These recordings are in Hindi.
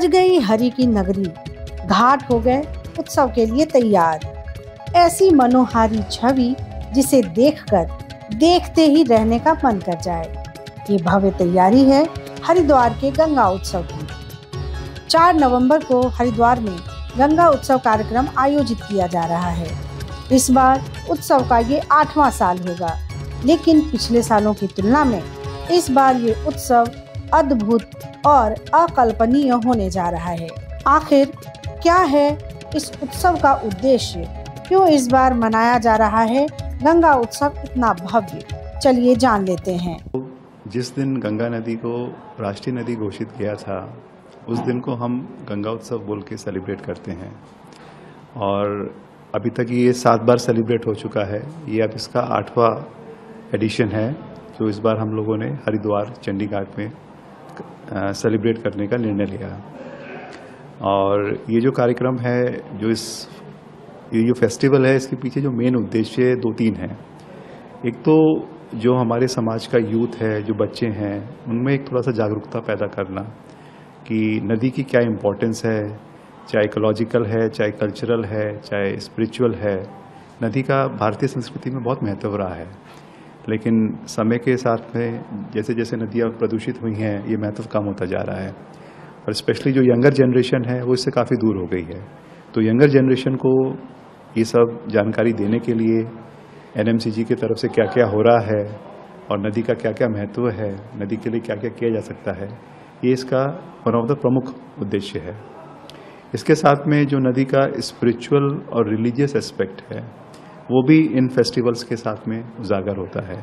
गई हरि की नगरी, घाट हो गए उत्सव के लिए तैयार। ऐसी मनोहारी छवि जिसे देखकर देखते ही रहने का मन कर जाए। ये भव्य तैयारी है हरिद्वार के गंगा उत्सव की। 4 नवंबर को हरिद्वार में गंगा उत्सव कार्यक्रम आयोजित किया जा रहा है। इस बार उत्सव का ये 8वां साल होगा, लेकिन पिछले सालों की तुलना में इस बार ये उत्सव अद्भुत और अकल्पनीय होने जा रहा है। आखिर क्या है इस उत्सव का उद्देश्य? क्यों इस बार मनाया जा रहा है गंगा उत्सव इतना भव्य? चलिए जान लेते हैं। जिस दिन गंगा नदी को राष्ट्रीय नदी घोषित किया था, उस दिन को हम गंगा उत्सव बोल के सेलिब्रेट करते हैं और अभी तक ये 7 बार सेलिब्रेट हो चुका है। ये अब इसका 8वां एडिशन है जो इस बार हम लोगों ने हरिद्वार चंडीगढ़ में सेलिब्रेट करने का निर्णय लिया। और ये जो कार्यक्रम है, ये जो फेस्टिवल है, इसके पीछे जो मेन उद्देश्य 2-3 हैं। एक तो जो हमारे समाज का यूथ है, जो बच्चे हैं, उनमें एक थोड़ा सा जागरूकता पैदा करना कि नदी की क्या इम्पोर्टेंस है, चाहे इकोलॉजिकल है, चाहे कल्चरल है, चाहे स्पिरिचुअल है। नदी का भारतीय संस्कृति में बहुत महत्व रहा है, लेकिन समय के साथ में जैसे जैसे नदियाँ प्रदूषित हुई हैं, ये महत्व कम होता जा रहा है। और स्पेशली जो यंगर जनरेशन है वो इससे काफ़ी दूर हो गई है। तो यंगर जनरेशन को ये सब जानकारी देने के लिए NMCG की तरफ से क्या क्या हो रहा है और नदी का क्या क्या महत्व है, नदी के लिए क्या क्या किया जा सकता है, ये इसका वन ऑफ द प्रमुख उद्देश्य है। इसके साथ में जो नदी का स्पिरिचुअल और रिलीजियस एस्पेक्ट है, वो भी इन फेस्टिवल्स के साथ में उजागर होता है।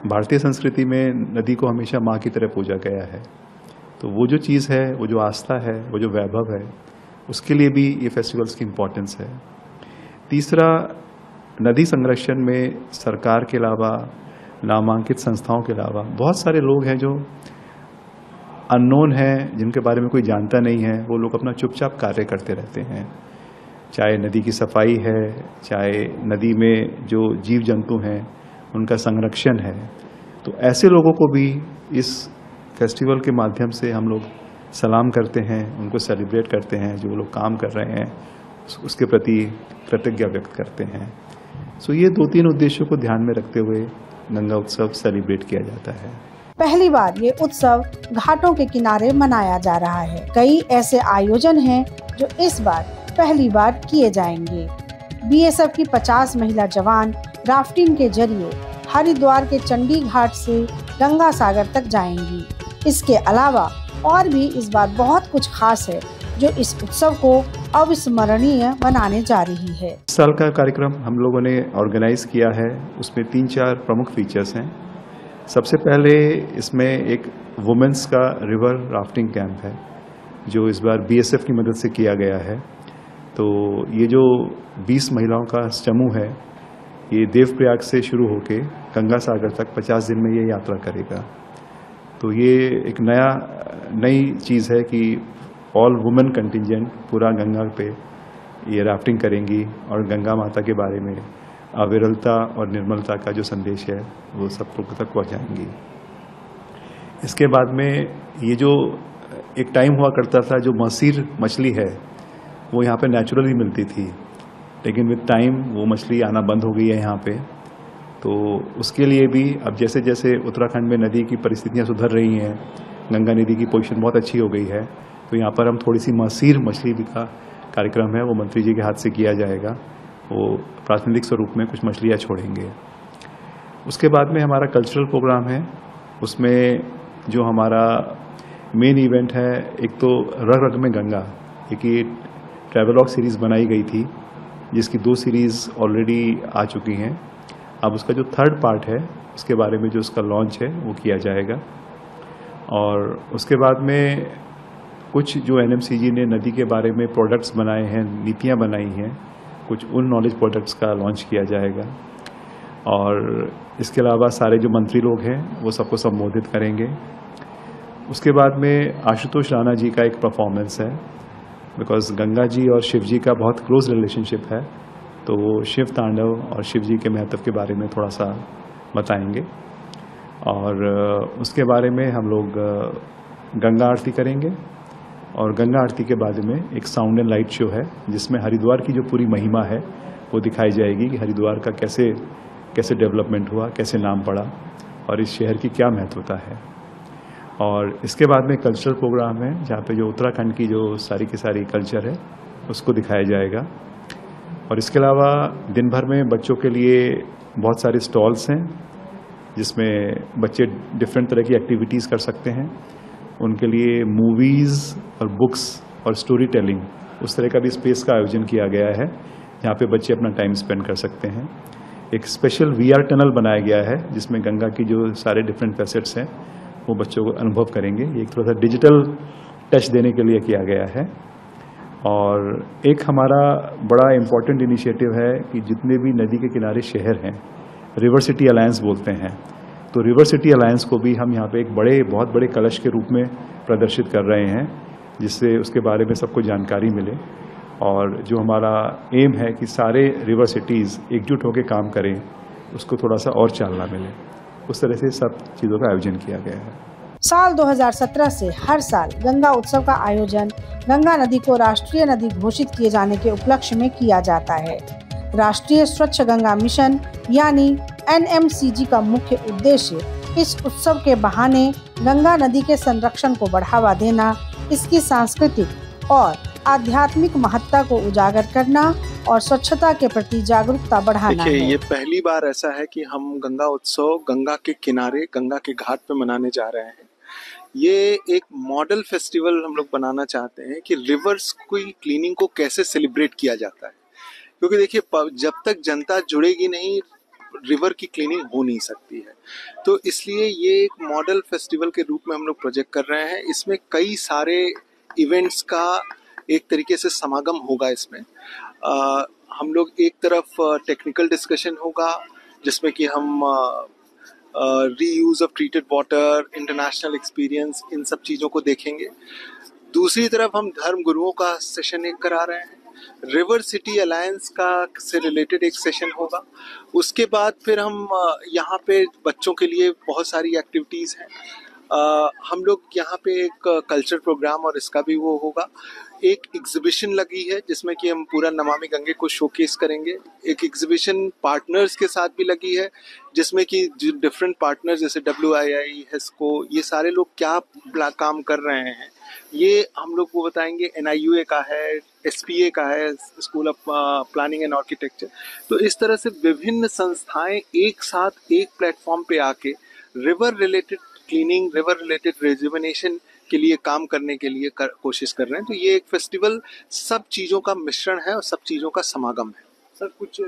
भारतीय संस्कृति में नदी को हमेशा माँ की तरह पूजा गया है, तो वो जो चीज़ है, वो जो आस्था है, वो जो वैभव है, उसके लिए भी ये फेस्टिवल्स की इम्पोर्टेंस है। तीसरा, नदी संरक्षण में सरकार के अलावा, नामांकित संस्थाओं के अलावा बहुत सारे लोग हैं जो अननोन हैं, जिनके बारे में कोई जानता नहीं है। वो लोग अपना चुपचाप कार्य करते रहते हैं, चाहे नदी की सफाई है, चाहे नदी में जो जीव जंतु हैं उनका संरक्षण है। तो ऐसे लोगों को भी इस फेस्टिवल के माध्यम से हम लोग सलाम करते हैं, उनको सेलिब्रेट करते हैं। जो लोग काम कर रहे हैं उसके प्रति कृतज्ञता व्यक्त करते हैं। सो ये 2-3 उद्देश्यों को ध्यान में रखते हुए गंगा उत्सव सेलिब्रेट किया जाता है। पहली बार ये उत्सव घाटों के किनारे मनाया जा रहा है। कई ऐसे आयोजन हैं जो इस बार पहली बार किए जाएंगे। BSF की 50 महिला जवान राफ्टिंग के जरिए हरिद्वार के चंडी घाट से गंगा सागर तक जाएंगी। इसके अलावा और भी इस बार बहुत कुछ खास है जो इस उत्सव को अविस्मरणीय बनाने जा रही है। इस साल का कार्यक्रम हम लोगों ने ऑर्गेनाइज किया है, उसमें 3-4 प्रमुख फीचर्स हैं। सबसे पहले इसमें एक वुमेन्स का रिवर राफ्टिंग कैंप है जो इस बार BSF की मदद से किया गया है। तो ये जो 20 महिलाओं का समूह है, ये देवप्रयाग से शुरू होके गंगा सागर तक 50 दिन में ये यात्रा करेगा। तो ये एक नई चीज़ है कि ऑल वुमेन कंटिजेंट पूरा गंगा पे ये राफ्टिंग करेंगी और गंगा माता के बारे में अविरलता और निर्मलता का जो संदेश है वो सब लोगों तक पहुँचाएंगी। इसके बाद में ये जो एक टाइम हुआ करता था, जो मसीर मछली है वो यहाँ पे नेचुरली मिलती थी, लेकिन विद टाइम वो मछली आना बंद हो गई है यहाँ पे। तो उसके लिए भी अब जैसे जैसे उत्तराखंड में नदी की परिस्थितियाँ सुधर रही हैं, गंगा नदी की पोजीशन बहुत अच्छी हो गई है, तो यहाँ पर हम थोड़ी सी मसीर मछली का कार्यक्रम है वो मंत्री जी के हाथ से किया जाएगा। वो प्रातिनिधिक स्वरूप में कुछ मछलियाँ छोड़ेंगे। उसके बाद में हमारा कल्चरल प्रोग्राम है, उसमें जो हमारा मेन इवेंट है, एक तो रग रग में गंगा, एक ये ट्रैवलॉग सीरीज़ बनाई गई थी जिसकी 2 सीरीज़ ऑलरेडी आ चुकी हैं। अब उसका जो 3rd पार्ट है उसके बारे में जो उसका लॉन्च है वो किया जाएगा। और उसके बाद में कुछ जो NMCG ने नदी के बारे में प्रोडक्ट्स बनाए हैं, नीतियाँ बनाई हैं, कुछ उन नॉलेज प्रोडक्ट्स का लॉन्च किया जाएगा। और इसके अलावा सारे जो मंत्री लोग हैं वो सबको संबोधित करेंगे। उसके बाद में आशुतोष राणा जी का एक परफॉर्मेंस है, बिकॉज गंगा जी और शिव जी का बहुत क्लोज रिलेशनशिप है, तो वो शिव तांडव और शिव जी के महत्व के बारे में थोड़ा सा बताएंगे। और उसके बारे में हम लोग गंगा आरती करेंगे और गंगा आरती के बाद में एक साउंड एंड लाइट शो है जिसमें हरिद्वार की जो पूरी महिमा है वो दिखाई जाएगी कि हरिद्वार का कैसे डेवलपमेंट हुआ, कैसे नाम पड़ा और इस शहर की क्या महत्वता है। और इसके बाद में कल्चरल प्रोग्राम है जहाँ पे जो उत्तराखंड की जो सारी की सारी कल्चर है उसको दिखाया जाएगा। और इसके अलावा दिन भर में बच्चों के लिए बहुत सारे स्टॉल्स हैं जिसमें बच्चे डिफरेंट तरह की एक्टिविटीज़ कर सकते हैं। उनके लिए मूवीज़ और बुक्स और स्टोरी टेलिंग उस तरह का भी स्पेस का आयोजन किया गया है जहाँ पे बच्चे अपना टाइम स्पेंड कर सकते हैं। एक स्पेशल VR टनल बनाया गया है जिसमें गंगा की जो सारे डिफरेंट फैसेट्स हैं वो बच्चों को अनुभव करेंगे। ये एक थोड़ा सा डिजिटल टच देने के लिए किया गया है। और एक हमारा बड़ा इम्पोर्टेंट इनिशिएटिव है कि जितने भी नदी के किनारे शहर हैं, रिवर सिटी अलायंस बोलते हैं, तो रिवर सिटी अलायंस को भी हम यहाँ पे एक बहुत बड़े कलश के रूप में प्रदर्शित कर रहे हैं जिससे उसके बारे में सबको जानकारी मिले। और जो हमारा एम है कि सारे रिवर सिटीज़ एकजुट होकर काम करें, उसको थोड़ा सा और चालना मिले, उस तरह से सब चीज़ों का आयोजन किया गया है। साल 2017 से हर साल गंगा उत्सव का आयोजन गंगा नदी को राष्ट्रीय नदी घोषित किए जाने के उपलक्ष्य में किया जाता है। राष्ट्रीय स्वच्छ गंगा मिशन यानी NMCG का मुख्य उद्देश्य इस उत्सव के बहाने गंगा नदी के संरक्षण को बढ़ावा देना, इसकी सांस्कृतिक और आध्यात्मिक महत्ता को उजागर करना और स्वच्छता के प्रति जागरूकता बढ़ाना है। ये पहली बार ऐसा है कि हम गंगा उत्सव गंगा के किनारे, गंगा के घाट पे मनाने जा रहे हैं। ये एक मॉडल फेस्टिवल हम लोग बनाना चाहते हैं कि रिवर्स की क्लीनिंग को कैसे सेलिब्रेट किया जाता है, क्योंकि देखिए जब तक जनता जुड़ेगी नहीं, रिवर की क्लीनिंग हो नहीं सकती है। तो इसलिए ये एक मॉडल फेस्टिवल के रूप में हम लोग प्रोजेक्ट कर रहे हैं। इसमें कई सारे इवेंट्स का एक तरीके से समागम होगा। इसमें हम लोग एक तरफ टेक्निकल डिस्कशन होगा जिसमें कि हम reuse of treated water, international experience, इन सब चीज़ों को देखेंगे। दूसरी तरफ हम धर्म गुरुओं का सेशन एक करा रहे हैं। रिवर सिटी अलायंस का से रिलेटेड एक सेशन होगा। उसके बाद फिर हम यहाँ पे बच्चों के लिए बहुत सारी एक्टिविटीज़ हैं। हम लोग यहाँ पे एक कल्चर प्रोग्राम और इसका भी वो होगा। एक एग्जीबिशन लगी है जिसमें कि हम पूरा नमामि गंगे को शोकेस करेंगे। एक एग्जीबिशन पार्टनर्स के साथ भी लगी है जिसमें कि डिफरेंट पार्टनर्स जैसे WII, HESCO, ये सारे लोग क्या काम कर रहे हैं ये हम लोग को बताएंगे। NIUA का है, SPA का है, school of planning and architecture. तो इस तरह से विभिन्न संस्थाएं एक साथ एक प्लेटफॉर्म पे आके river related cleaning, river related rejuvenation के लिए काम करने के लिए कोशिश कर रहे हैं। तो ये एक फेस्टिवल सब चीज़ों का मिश्रण है और सब चीज़ों का समागम है। सर कुछ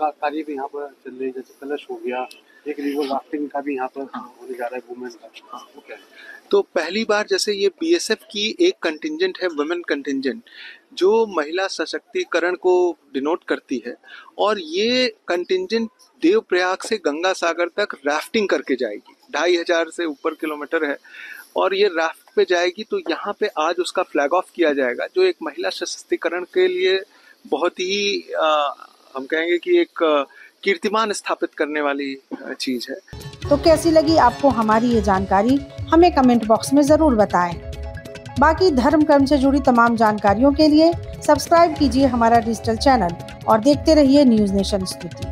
कार्य भी यहाँ पर चल रही है, जैसे कलश हो गया, एक रिवर राफ्टिंग का भी यहाँ पर होने जा रहा है वुमेन का, वो क्या है? तो पहली बार जैसे ये BSF की एक कंटिंजेंट है, वुमेन कंटिंजेंट, जो महिला सशक्तिकरण को डिनोट करती है। और ये कंटिंजेंट देवप्रयाग से गंगा सागर तक राफ्टिंग करके जाएगी। 2500 से ऊपर किलोमीटर है और ये राफ्ट पे जाएगी। तो यहाँ पे आज उसका फ्लैग ऑफ किया जाएगा, जो एक महिला सशक्तिकरण के लिए बहुत ही हम कहेंगे कि एक कीर्तिमान स्थापित करने वाली चीज है। तो कैसी लगी आपको हमारी ये जानकारी, हमें कमेंट बॉक्स में जरूर बताएं। बाकी धर्म कर्म से जुड़ी तमाम जानकारियों के लिए सब्सक्राइब कीजिए हमारा डिजिटल चैनल और देखते रहिए न्यूज़ नेशन स्तुति।